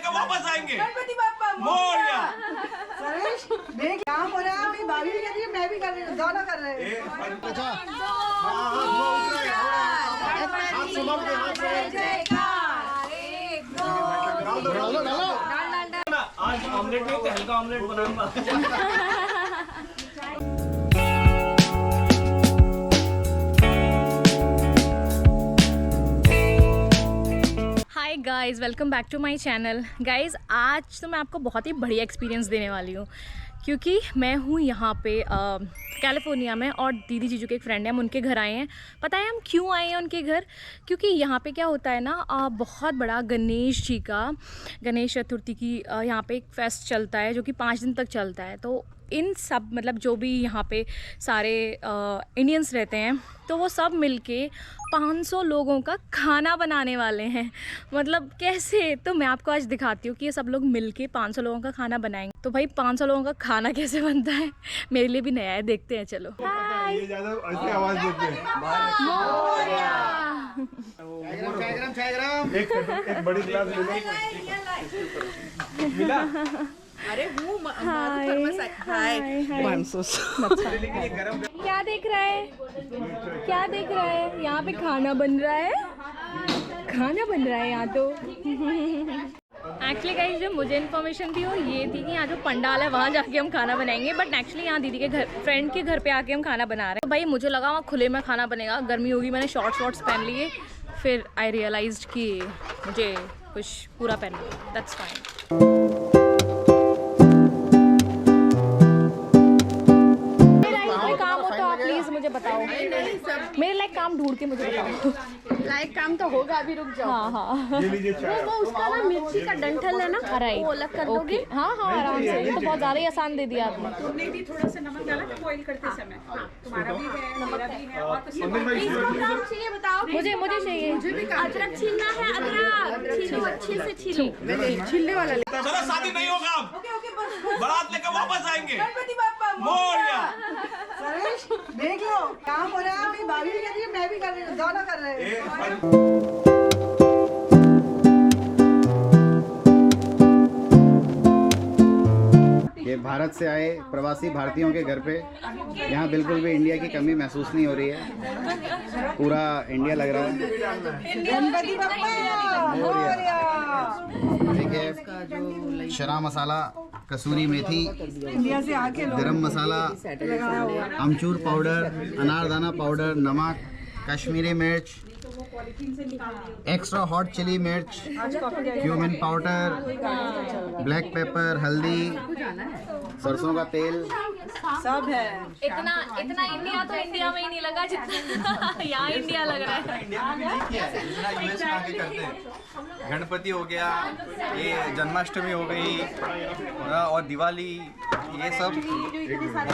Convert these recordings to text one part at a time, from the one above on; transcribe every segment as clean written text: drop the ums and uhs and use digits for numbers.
लेकर वापस आएंगे। गणपति बाप्पा मोरया। सुरेश देख काम हो रहा है, अभी भाभी भी कर रही है, मैं भी कर रही हूँ, दोनों कर रहे हैं। आज ऑमलेट नहीं तो हल्का ऑमलेट बनाऊंगा। Hi guys, welcome back to my channel. Guys आज तो मैं आपको बहुत ही बढ़िया एक्सपीरियंस देने वाली हूँ, क्योंकि मैं हूँ यहाँ पे कैलिफोर्निया में और दीदी जीजू के एक फ्रेंड हैं, हम उनके घर आए हैं। पता है हम क्यों आए हैं उनके घर? क्योंकि यहाँ पे क्या होता है ना, बहुत बड़ा गणेश जी का, गणेश चतुर्थी की यहाँ पे एक फेस्ट चलता है जो कि 5 दिन तक चलता है। तो इन सब मतलब जो भी यहाँ पे सारे इंडियंस रहते हैं तो वो सब मिलके 500 लोगों का खाना बनाने वाले हैं। मतलब कैसे, तो मैं आपको आज दिखाती हूँ कि ये सब लोग मिलके 500 लोगों का खाना बनाएंगे। तो भाई 500 लोगों का खाना कैसे बनता है मेरे लिए भी नया है, देखते हैं चलो। ये ज्यादा ऐसे आवाज देते हैं। एक बड़ी गिलास मिला। अरे वो क्या देख रहा है, क्या देख रहा है? यहाँ पे खाना बन रहा है, खाना बन रहा है यहाँ तो। एक्चुअली गाइस जो मुझे इन्फॉर्मेशन थी वो ये थी कि यहाँ जो पंडाल है वहाँ जाके हम खाना बनाएंगे, बट एक्चुअली यहाँ दीदी के घर, फ्रेंड के घर पे आके हम खाना बना रहे हैं। तो भाई मुझे लगा वहाँ खुले में खाना बनेगा, गर्मी होगी, मैंने शॉर्ट्स पहन लिए। फिर आई रियलाइज्ड कि मुझे कुछ पूरा पहनना, दैट्स फाइन। मुझे बताओ, मेरे लाइक काम ढूंढ के मुझे बताओ। लाइक काम तो होगा, अभी रुक जाओ। हाँ हाँ वो उसका ना मिर्ची का डंठल है ना, वो अलग कर दोगे। हाँ हाँ आराम से, ये तो बहुत ज़्यादा ही आसान दे दिया आपने। तुमने भी थोड़ा सा नमक डाला था बॉईल करते समय। तुम्हारा भी है, मेरा भी है, और किसी को चाहिए बताओ। मुझे चाहिए। अदरक छीलना है, अदरक छीलो, अच्छे से छीलो। छिलने वाला चलो शादी नहीं होगा, बारात लेकर वापस आएंगे। गणपति बाप्पा मोरया। सुरेश देख लो काम हो रहा है, अभी भाभी भी कर रही है, मैं भी कर रही हूँ, दोनों कर रहे हैं। ये भारत से आए प्रवासी भारतीयों के घर पे, यहाँ बिल्कुल भी इंडिया की कमी महसूस नहीं हो रही है, पूरा इंडिया लग रहा है। गणपति बाप्पा मोरया। देखिए शरा मसाला, कसूरी मेथी, इंडिया से आके लोग गरम मसाला, अमचूर पाउडर, अनारदाना पाउडर, नमक, कश्मीरी मिर्च, एक्स्ट्रा हॉट चिली मिर्च, क्यूमिन पाउडर, ब्लैक पेपर, हल्दी, सरसों का तेल, सब है। इतना इंडिया तो इंडिया में ही नहीं लगा जितना यहाँ इंडिया लग रहा है। यूएस में आके करते हैं। गणपति हो गया, ये जन्माष्टमी हो गई और दिवाली, ये सब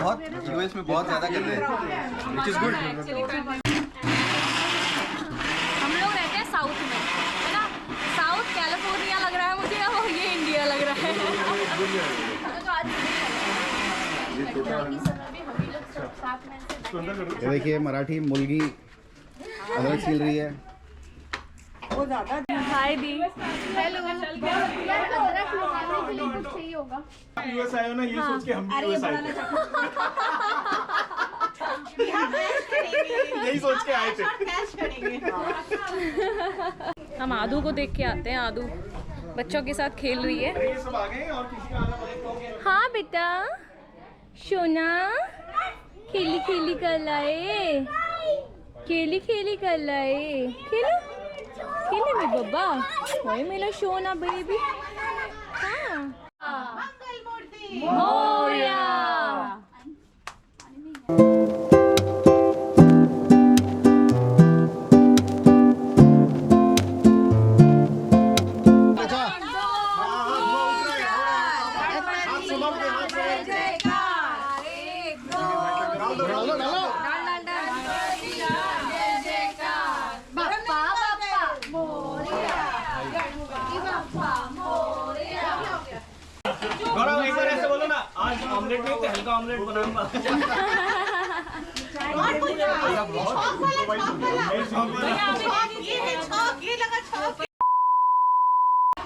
बहुत यूएस में बहुत ज़्यादा करते हैं, विच इज़ गुड। हम लोग रहते हैं साउथ में, है ना? साउथ कैलिफोर्निया लग रहा है मुझे, और ये इंडिया लग रहा है। ये देखिए मराठी मुर्गी अदरक छील रही है। वो ज्यादा हाय दी, हेलो। यार अदरक लगाने के लिए कुछ चाहिए होगा। यूएस आए हो ना, ये सोच के हम भी यूएस आए थे। यही सोच के आए थे। हम आदू को देख के आते हैं। आदू बच्चों के साथ खेल रही है। ये सब आ गए और किसी का आना। हाँ बेटा, सोना खेली खेली कर लाए, खेली खेली कर लाए, खेलो खेले में बब्बा, वही मेरा सोना बेबी। हाँ मोरया। गौरव एक बार ऐसे बोलो ना, आज ऑमलेट नहीं तो हल्का ऑमलेट बनाऊंगा।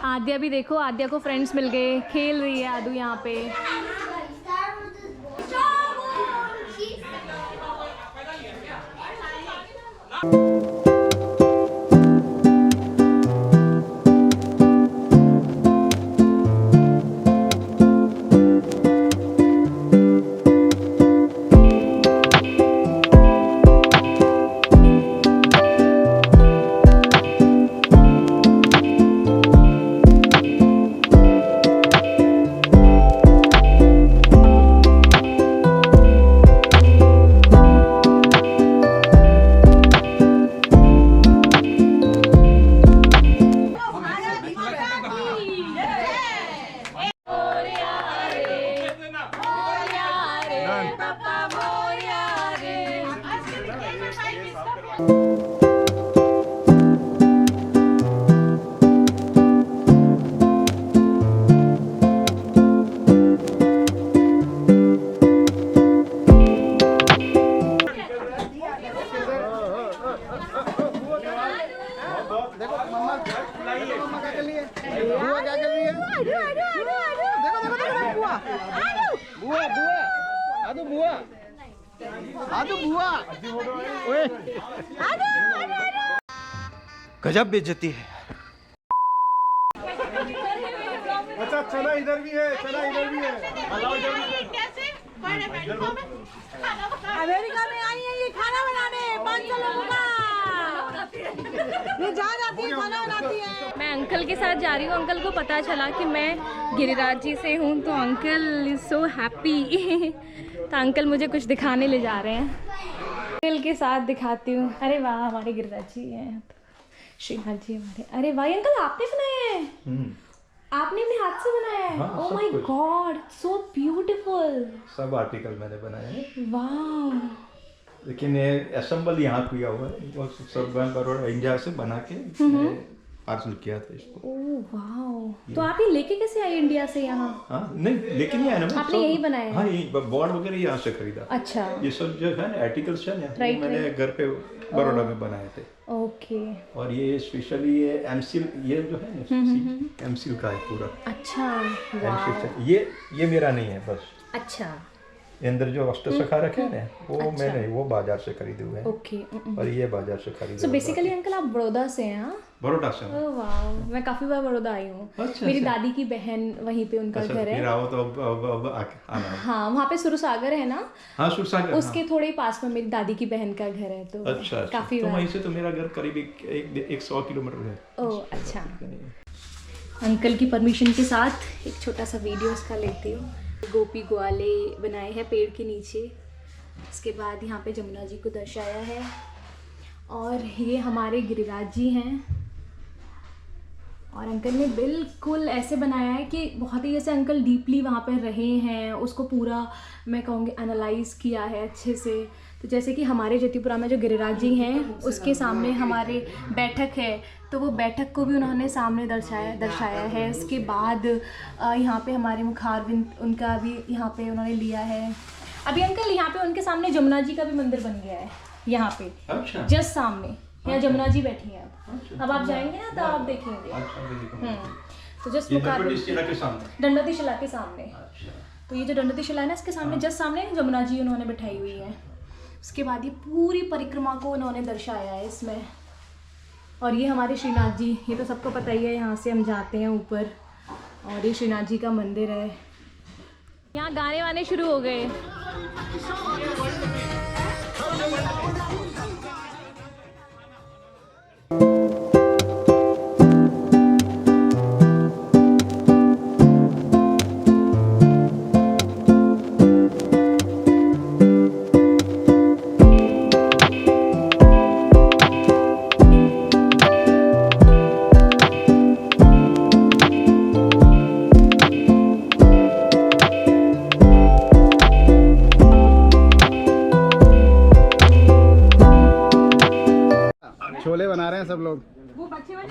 आद्या भी देखो, आद्या को फ्रेंड्स मिल गए, खेल रही है आदू यहाँ पे। गजब बेइज्जती है। अच्छा चना इधर भी है, चना इधर भी है। अमेरिका में आई है ये खाना बनाने 500 लोगों का। ये जा जाती है खाना बनाती है। मैं अंकल के साथ जा रही हूँ। अंकल को पता चला कि मैं गिरिराज जी से हूँ, तो अंकल इज सो हैप्पी। तो अंकल मुझे कुछ दिखाने ले जा रहे हैं। अंकल के साथ दिखाती हूँ। अरे वाह, हमारे गिरिराज जी हैं, श्रीनाथ जी हमारे। अरे वाह अंकल, आपने बनाया है? आपने अपने हाथ से बनाया है? Oh my God, so beautiful. Sub article मैंने बनाए हैं, वाह। लेकिन ये असेंबल यहाँ किया हुआ है। वो सब बड़ोड़ा इंडिया से बना के पार्सल किया था इसको। ओह वाह। तो आप ये लेके कैसे आए इंडिया से यहाँ? हाँ नहीं, लेकिन ये है ना, आपने यही बनाया? हाँ, ये बोर्ड वगैरह यहाँ से खरीदा। अच्छा। ये सब जो है ना आर्टिकल्स है ना, मैंने घर पे बड़ौदा में बनाए थे। ओके। और ये स्पेशली ये एमसील, ये जो है ना एमसील का है पूरा। अच्छा वाह। ये मेरा नहीं है बस। अच्छा। ये अंदर जो अष्टसखा रखे हैं ना, वो मैंने वो बाजार से खरीदे हुए हैं। ओके। और ये बाजार से खरीदे। सो बेसिकली अंकल आप बड़ौदा से हैं? हाँ, बड़ौदा से हूँ। ओह वाह, मैं काफी बार बड़ौदा आई हूँ। अच्छा, मेरी दादी की बहन वहीं पे उनका घर है। फिर आओ तो अब आना है। हाँ, वहाँ पे सुरसागर है ना? हाँ, सुरसागर। उसके थोड़े ही पास में मेरी दादी की बहन का घर है, तो अच्छा, काफी तो बार। वहीं से तो मेरा घर करीब 100 किलोमीटर है। ओह अच्छा। अंकल की परमिशन के साथ एक छोटा सा वीडियो इसका लेती हूँ। गोपी ग्वाले बनाए हैं पेड़ के नीचे। उसके बाद यहाँ पे जमुना जी को दर्शाया है। और ये हमारे गिरिराज जी हैं। और अंकल ने बिल्कुल ऐसे बनाया है कि बहुत ही जैसे अंकल डीपली वहाँ पर रहे हैं, उसको पूरा मैं कहूँगी एनालाइज किया है अच्छे से। तो जैसे कि हमारे जतिपुरा में जो गिरिराज जी हैं, उसके सामने हमारे बैठक है, तो वो बैठक को भी उन्होंने सामने दर्शाया है। उसके बाद यहाँ पे हमारे मुखारविंद, उनका भी यहाँ पे उन्होंने लिया है। अभी अंकल यहाँ पे उनके सामने जमुना जी का भी मंदिर बन गया है यहाँ पे। अच्छा। जस्ट सामने यहाँ जमुना जी बैठी हैं। अब आप जाएंगे ना तो आप देखेंगे। तो जस्ट दंडोती शिला के सामने। तो ये जो दंडोती शिला है ना, इसके सामने जस्ट सामने जमुना जी उन्होंने बैठाई हुई है। उसके बाद ये पूरी परिक्रमा को उन्होंने दर्शाया है इसमें। और ये हमारे श्रीनाथ जी, ये तो सबको पता ही है, यहाँ से हम जाते हैं ऊपर। और ये श्रीनाथ जी का मंदिर है। यहाँ गाने वाने शुरू हो गए। छोले बना रहे हैं सब लोग। वो बच्चे नहीं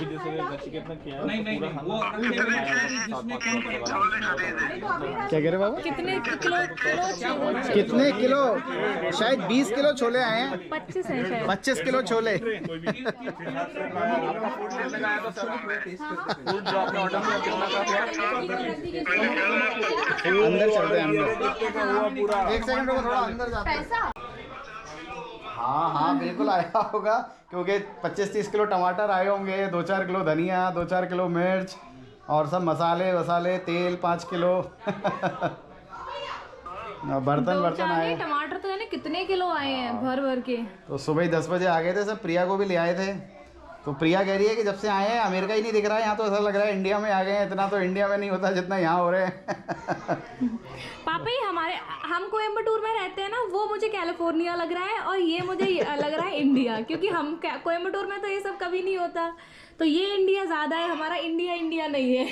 नहीं नहीं, वो रखे हुए हैं जिसमें कम पड़ेगा। क्या कह रहे बाबा? कितने किलो कितने किलो? शायद 20 किलो छोले आए हैं। 25 है शायद। 25 किलो छोले। अंदर चलते हैं अंदर। एक सेकंड रुको, थोड़ा अंदर जाते हैं। हाँ हाँ बिल्कुल आया होगा, क्योंकि 25-30 किलो टमाटर आए होंगे, 2-4 किलो धनिया, 2-4 किलो मिर्च और सब मसाले वसाले, तेल 5 किलो। बर्तन आए। टमाटर तो यानी कितने किलो आए हैं भर भर के। तो सुबह ही 10 बजे आ गए थे सब। प्रिया को भी ले आए थे। तो प्रिया कह रही है कि जब से आए हैं अमेरिका ही नहीं दिख रहा है, यहाँ तो ऐसा लग रहा है इंडिया में आ गए हैं। इतना तो इंडिया में नहीं होता जितना यहाँ हो रहे हैं। पापा ही हम कोयम्बटूर में रहते हैं ना, वो मुझे कैलिफोर्निया लग रहा है और ये मुझे लग रहा है इंडिया, क्योंकि हम कोयम्बटूर में तो ये सब कभी नहीं होता। तो ये इंडिया ज़्यादा है, हमारा इंडिया नहीं है।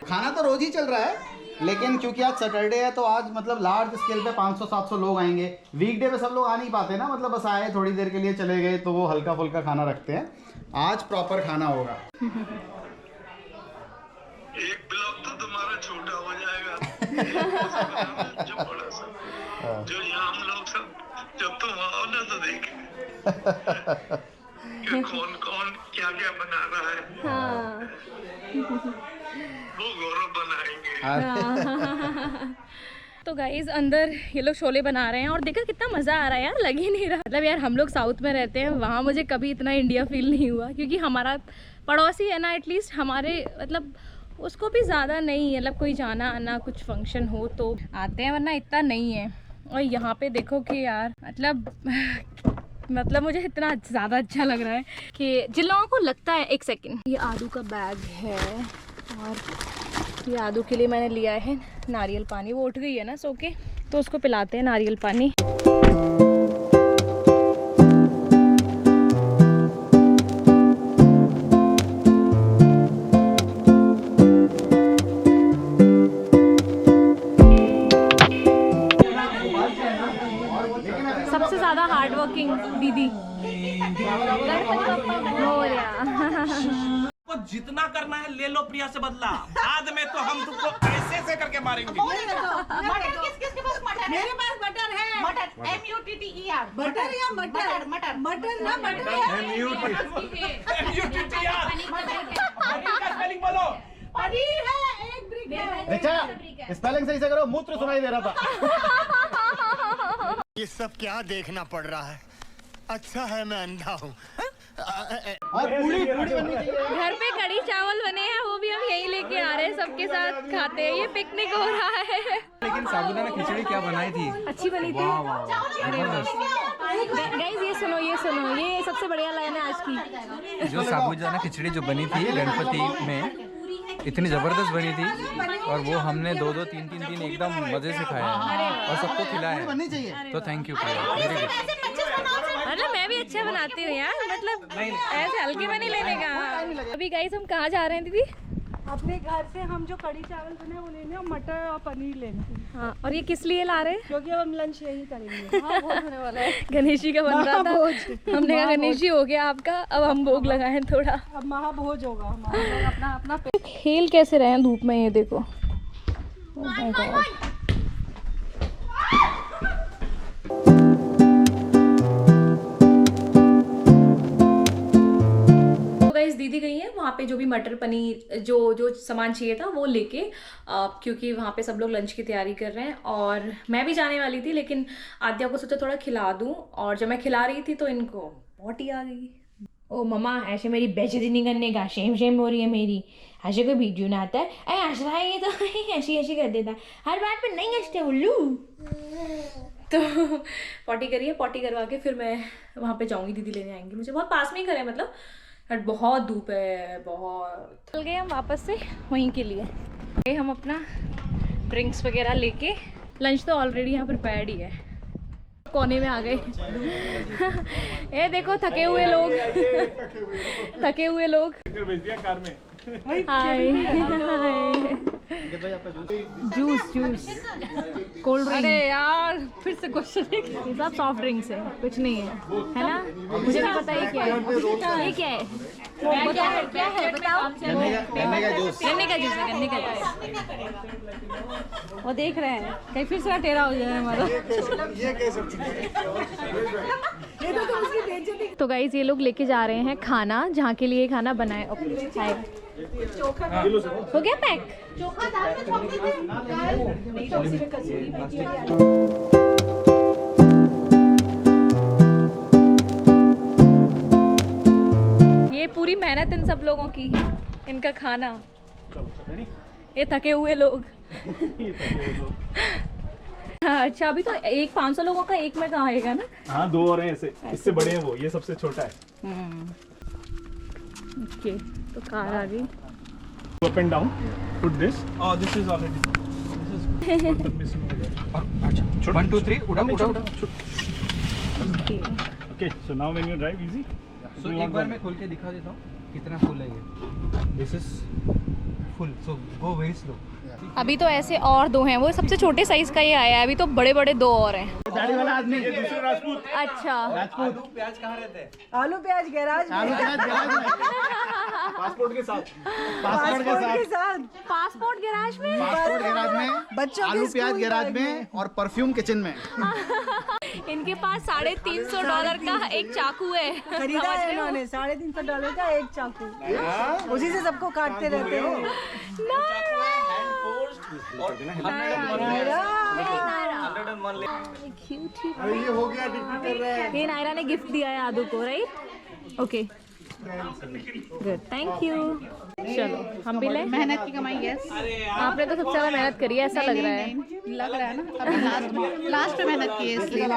खाना तो रोज ही चल रहा है, लेकिन क्योंकि आज सैटरडे है तो आज मतलब लार्ज स्केल पे 500-700 लोग आएंगे। वीकडे पे सब लोग आ नहीं पाते ना, मतलब बस आए थोड़ी देर के लिए चले गए, तो वो हल्का फुल्का खाना रखते हैं। आज प्रॉपर खाना होगा। एक ब्लॉक तो तुम्हारा छोटा हो जाएगा। जो बड़ा सा, जो यहाँ हम लोग सब जब तुम आओ ना तो देखें कि कौन कौन क्या क्या बना रहा है। हाँ। वो गौरव बनाएंगे। तो गाइज अंदर ये लोग छोले बना रहे हैं और देखा कितना मज़ा आ रहा है यार, लग ही नहीं रहा। मतलब यार हम लोग साउथ में रहते हैं, वहाँ मुझे कभी इतना इंडिया फील नहीं हुआ, क्योंकि हमारा पड़ोसी है ना, एटलीस्ट हमारे मतलब उसको भी ज़्यादा नहीं है, मतलब कोई जाना आना कुछ फंक्शन हो तो आते हैं, वरना इतना नहीं है। और यहाँ पे देखो कि यार मतलब मुझे इतना ज़्यादा अच्छा लग रहा है कि जिन लोगों को लगता है। एक सेकेंड, ये आलू का बैग है और ये आदू के लिए मैंने लिया है नारियल पानी। वो उठ गई है ना सो के, तो उसको पिलाते हैं नारियल पानी। सबसे ज़्यादा हार्ड वर्किंग दीदी को जितना करना है ले लो प्रिया से बदला, बाद में तो हम तुमको ऐसे करके मारेंगे। मटर किसके पास मटर है? मेरे पास बटर है। मटर MUTTER। बटर या मटर? मटर मटर ना बटर है। स्पेलिंग बोलो। पनीर है, एक ब्रिक है। अच्छा स्पेलिंग सही से करो, मूत्र सुनाई दे रहा था। ये सब क्या देखना पड़ रहा है? अच्छा है मैं अंधा हूँ। और पूरी बननी चाहिए। घर पे कढ़ी चावल बने हैं, वो भी हम यही लेके आ रहे हैं, सबके साथ खाते हैं। ये पिकनिक हो रहा है। लेकिन साबूदाना खिचड़ी क्या बनाई थी, अच्छी बनी थी। गाइस ये सुनो ये सबसे बढ़िया लाइन है आज की। जो साबूदाना खिचड़ी जो बनी थी गणपति में, इतनी ज़बरदस्त बनी थी और वो हमने 2-2, 3-3 दिन एकदम मज़े से खाया और सबको खिलाया। तो थैंक यू, वेरी गुड। मतलब मैं भी अच्छा बनाती हूँ यार, मतलब ऐसे हल्के में नहीं लेने का। अभी गाइस हम कहाँ जा रहे हैं दीदी? अपने घर से हम जो कढ़ी चावल बने हैं वो लेने और मटर और पनीर लेने। हाँ, और ये किस लिए ला रहे हैं? क्योंकि अब हम लंच यही करेंगे। हाँ, भोज होने वाला है। गणेश जी का बन रहा था, हमने कहा गणेश जी हो गया आपका, अब हम भोग लगाएं थोड़ा। अब महाभोज होगा हमारा। अपना खेल कैसे रहे हैं धूप में, ये देखो। Oh my God। दीदी गई है वहाँ पे, जो भी मटर पनीर जो सामान चाहिए था वो लेके, क्योंकि वहाँ पे सब लोग लंच की तैयारी कर रहे हैं। और मैं भी जाने वाली थी, लेकिन आद्या को सोचा थोड़ा खिला दूँ, और जब मैं खिला रही थी तो इनको पोटी आ गई। ओ मम्मा ऐसे मेरी बेइज्जती नहीं करने का, शेम हो रही है मेरी, ऐसे कोई वीडियो ना आता है, हंस रहा है ये तो ऐसी कर देता है, हर बात पे नहीं हंसते उल्लू। तो पॉटी करिए, पॉटी करवा के फिर मैं वहाँ पे जाऊँगी, दीदी लेने आएंगी मुझे। बहुत पास में ही घर है, मतलब बट बहुत धूप है बहुत। चल गए हम वापस से वहीं के लिए। हम अपना ड्रिंक्स वगैरह लेके, लंच तो ऑलरेडी यहाँ प्रिपेयर्ड ही है। कोने में आ गए। ये देखो थके हुए लोग, थके हुए लोग। हाय। Juice cold drink. अरे यार फिर से क्वेश्चन है। ये सब सॉफ्ट ड्रिंक्स है, कुछ नहीं है, है ना? मुझे नहीं पता ये क्या है। ये क्या है? क्या है बताओ। गन्ने का जूस है, गन्ने का जूस। वो देख रहे हैं कहीं फिर से टेढ़ा हो जाए हमारा। तो गाइस ये लोग लेके जा रहे हैं खाना, जहाँ के लिए खाना बनाए। हो गया पैक। ये पूरी मेहनत इन सब लोगों की, इनका खाना। ये थके हुए लोग। अच्छा अभी तो 500 लोगों का एक में कहाँ आएगा ना? हाँ 2 और हैं ऐसे, इससे बड़े हैं वो, ये सबसे छोटा है। ओके तो कार आ गई। Up and down. Put this. Oh, this is already. This is. 1, 2, 3. उड़ा. Okay. So now when you drive, easy. So एक बार मैं खोल के दिखा देता हूँ कितना फुल है ये। This is full. So go very slow. अभी तो ऐसे और 2 हैं, वो सबसे छोटे साइज का ये आया है, अभी तो बड़े 2 और हैं। दाढ़ी वाला आदमी ये दूसरे राजपूत। अच्छा आलू प्याज कहाँ रहते हैं? आलू प्याज गैराज में। पासपोर्ट के साथ। पासपोर्ट गैराज में। बच्चों आलू प्याज गैराज में और परफ्यूम किचन में। इनके पास $350 का एक चाकू है। खरीदा है इन्होंने $350 का एक चाकू, उसी से सबको काटते रहते हैं। ये हो गया टिकट कर रहे हैं। ये नायरा ने गिफ्ट दिया है आदू को, right? Okay good, thank you. चलो हम भी लें। मेहनत की कमाई। यस आपने तो सबसे ज्यादा मेहनत करी है, ऐसा लग रहा है। लग रहा है ना, अब लास्ट में मेहनत की है इसलिए।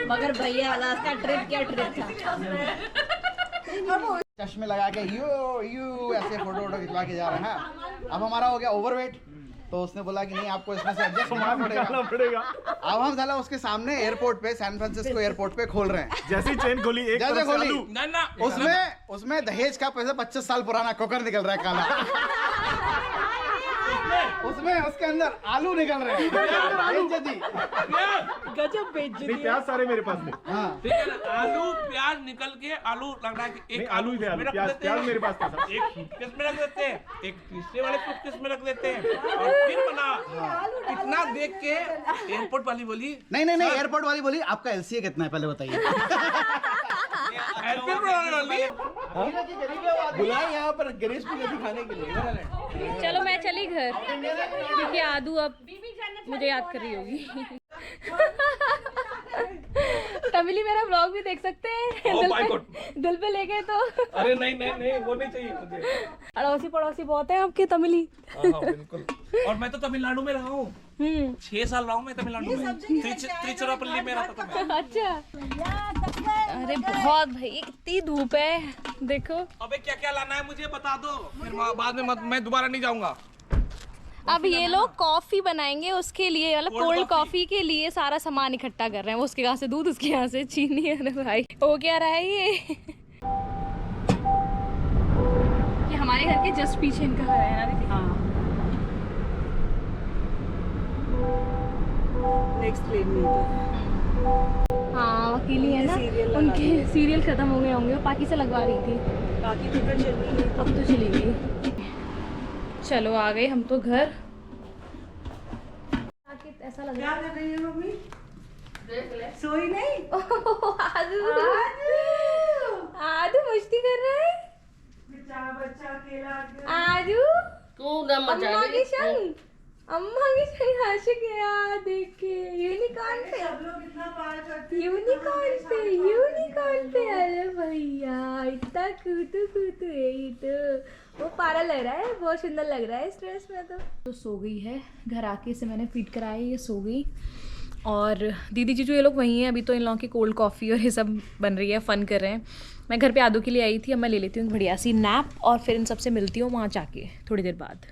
मगर भैया वाला का ट्रिप क्या ट्रिप था। चश्मे लगा के यू ऐसे फोटो खिंचवा के जा रहे हैं। अब हमारा हो गया ओवरवेट, तो उसने बोला कि नहीं आपको इसमें से एडजस्ट करना पड़ेगा। अब हम साला उसके सामने एयरपोर्ट पे, सैन फ्रांसिस्को एयरपोर्ट पे खोल रहे हैं। जैसे चेन खोली एक जैसे खोली उसमें उसमें दहेज का पैसा 25 साल पुराना कुकर निकल रहा है काला। उसमें उसके अंदर आलू निकल रहे हैं। गजब बेइज्जती। प्याज सारे मेरे पास थे। हाँ ठीक है ना, आलू प्याज निकल के आलू लग रहा है कि एक आलू ही थे, आलू प्याज मेरे पास था। एक सूटकेस में रख देते हैं, एक तीसरे वाले सूटकेस में रख देते हैं और फिर बना। इतना देख के एयरपोर्ट वाली बोली नहीं एयरपोर्ट वाली बोली आपका LCA कितना है पहले बताइए। बुलाए यहाँ पर गणेश पूजा दिखाने के लिए। चलो मैं चली घर, क्योंकि आदू अब मुझे याद कर रही होगी। तमिली मेरा ब्लॉग भी देख सकते हैं। दिल पे ले गए तो। अरे नहीं वो नहीं चाहिए मुझे। अड़ोसी पड़ोसी बहुत है आपके तमिली। बिल्कुल। और मैं तो तमिलनाडु में रहा हूँ 6 साल रहा हूँ मैं तमिलनाडु में। तिरुचिरापल्ली में रहता था मैं। अच्छा अरे बहुत भाई कितनी धूप है देखो। अबे क्या क्या लाना है मुझे बता दो, फिर बाद में मैं दोबारा नहीं जाऊंगा। अब ये लोग कॉफी बनाएंगे, उसके लिए मतलब कोल्ड कॉफी के लिए सारा सामान इकट्ठा कर रहे हैं। वो उसके यहाँ से दूध, उसके यहाँ से चीनी। अरे भाई हो क्या रहा है ये हमारे घर के जस्ट पीछे इनका घर है ना। हाँ नेक्स्ट लेन में तो। हाँ वकीली है ना, उनके सीरियल खत्म हो गए होंगे, वो पाकि से लगवा रही थी। बाकी तो फिर चल रही है, अब तो चली गई। चलो आ गए हम तो घर। ऐसा लग रहा है। क्या कर रही है मम्मी? सोई नहीं? आदू मस्ती कर रहा है। बच्चा अकेला आदू अम्मा के संग आशिक है यार। देख के यूनिकॉर्न पे, सब लोग इतना प्यार करते हैं। यूनिकॉर्न पे। अरे भैया इतना कूतू है ये तो। वो पारा लग रहा है, बहुत सुंदर लग रहा है इस ड्रेस में। तो सो गई है, घर आके इसे मैंने फीड कराया, ये सो गई। और दीदी जीजू ये लोग वहीं हैं अभी, तो इन लोगों की कोल्ड कॉफ़ी और ये सब बन रही है, फ़न कर रहे हैं। मैं घर पे आदू के लिए आई थी, अब मैं ले लेती हूँ बढ़िया सी नैप और फिर इन सबसे मिलती हूँ वहाँ जाके थोड़ी देर बाद।